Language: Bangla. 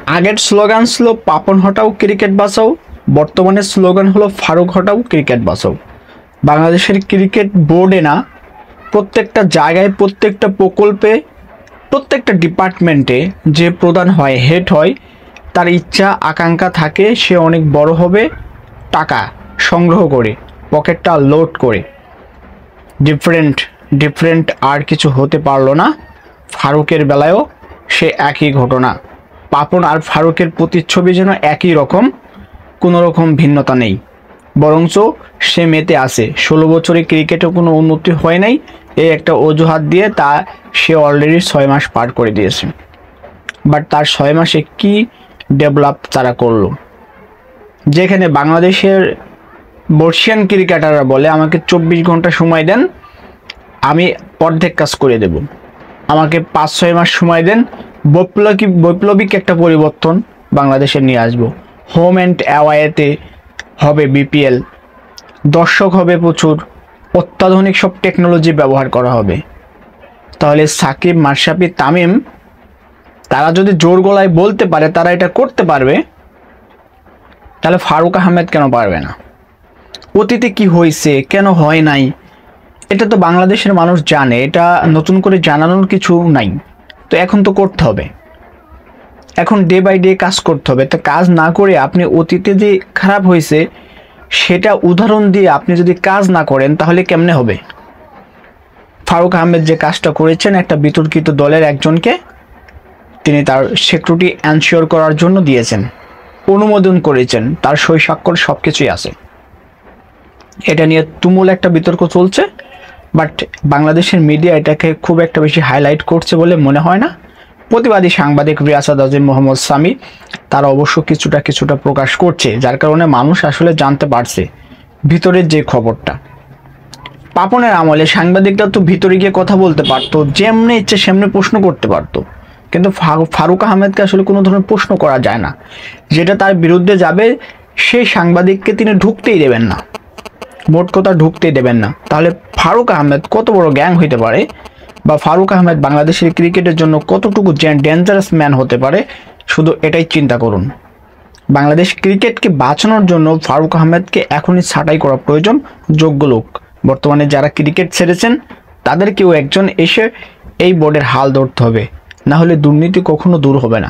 আগের স্লোগান ছিল পাপন হটাও ক্রিকেট বাঁচাও, বর্তমানে স্লোগান হলো ফারুক হটাও ক্রিকেট বাঁচাও। বাংলাদেশের ক্রিকেট বোর্ডে না, প্রত্যেকটা জায়গায়, প্রত্যেকটা প্রকল্পে, প্রত্যেকটা ডিপার্টমেন্টে যে প্রধান হয়, হেড হয়, তার ইচ্ছা আকাঙ্ক্ষা থাকে সে অনেক বড় হবে, টাকা সংগ্রহ করে, পকেটটা লোড করে। ডিফারেন্ট ডিফারেন্ট আর কিছু হতে পারলো না। ফারুকের বেলায়ও সে একই ঘটনা। পাপন আর ফারুকের প্রতিচ্ছবি যেন একই রকম, কোনো রকম ভিন্নতা নেই, বরঞ্চ সে মেতে আছে। 16 বছরে ক্রিকেটে কোনো উন্নতি হয় নাই, এই একটা অজুহাত দিয়ে সে অলরেডি 6 মাস পার করে দিয়েছে। বাট তার 6 মাসে কি ডেভেলপ তারা করলো? যেখানে বাংলাদেশের বর্ষিয়ান ক্রিকেটাররা বলে আমাকে 24 ঘন্টা সময় দেন, আমি অর্ধেক কাজ করে দেব, আমাকে 5-6 মাস সময় দেন, বৈপ্লবিক একটা পরিবর্তন বাংলাদেশে নিয়ে আসবো। হোম অ্যান্ড অ্যাওয়েতে হবে বিপিএল, দর্শক হবে প্রচুর, অত্যাধুনিক সব টেকনোলজি ব্যবহার করা হবে। তাহলে সাকিব, মাশরাফি, তামিম তারা যদি জোর গলায় বলতে পারে তারা এটা করতে পারবে, তাহলে ফারুক আহমেদ কেন পারবে না? অতীতে কি হয়েছে, কেন হয় নাই, এটা তো বাংলাদেশের মানুষ জানে, এটা নতুন করে জানানোর কিছু নাই। তো এখন তো করতে হবে, এখন ডে বাই ডে কাজ করতে হবে। তো কাজ না করে আপনি অতীতে যে খারাপ হয়েছে সেটা উদাহরণ দিয়ে আপনি যদি কাজ না করেন তাহলে কেমনে হবে? ফারুক আহমেদ যে কাজটা করেছেন, একটা বিতর্কিত দলের একজনকে তিনি তার সিকিউরিটি এনশিওর করার জন্য দিয়েছেন, অনুমোদন করেছেন, তার সই স্বাক্ষর সব কিছুই আছে। এটা নিয়ে তুমুল একটা বিতর্ক চলছে, বাট বাংলাদেশের মিডিয়া এটাকে খুব একটা বেশি হাইলাইট করছে বলে মনে হয় না। প্রতিবাদী সাংবাদিক রিয়াসাত আজিম, মোহাম্মদ সামি তারা অবশ্য কিছুটা প্রকাশ করছে, যার কারণে মানুষ আসলে জানতে পারছে ভিতরের যে খবরটা। পাপনের আমলে সাংবাদিকরা তো ভিতরে গিয়ে কথা বলতে পারতো, যেমনি ইচ্ছে সেমনি প্রশ্ন করতে পারতো, কিন্তু ফারুক আহমেদকে আসলে কোনো ধরনের প্রশ্ন করা যায় না। যেটা তার বিরুদ্ধে যাবে সেই সাংবাদিককে তিনি ঢুকতেই দেবেন না, মোট কথা ঢুকতেই দেবেন না। তাহলে ফারুক আহমেদ কত বড় গ্যাং হইতে পারে, বা ফারুক আহমেদ বাংলাদেশের ক্রিকেটের জন্য কতটুকু ডেঞ্জারাস ম্যান হতে পারে, শুধু এটাই চিন্তা করুন। বাংলাদেশ ক্রিকেটকে বাঁচানোর জন্য ফারুক আহমেদকে এখনই ছাঁটাই করা প্রয়োজন, যোগ্য লোক। বর্তমানে যারা ক্রিকেট ছেড়েছেন তাদের কেউ একজন এসে এই বোর্ডের হাল ধরতে হবে, না হলে দুর্নীতি কখনো দূর হবে না।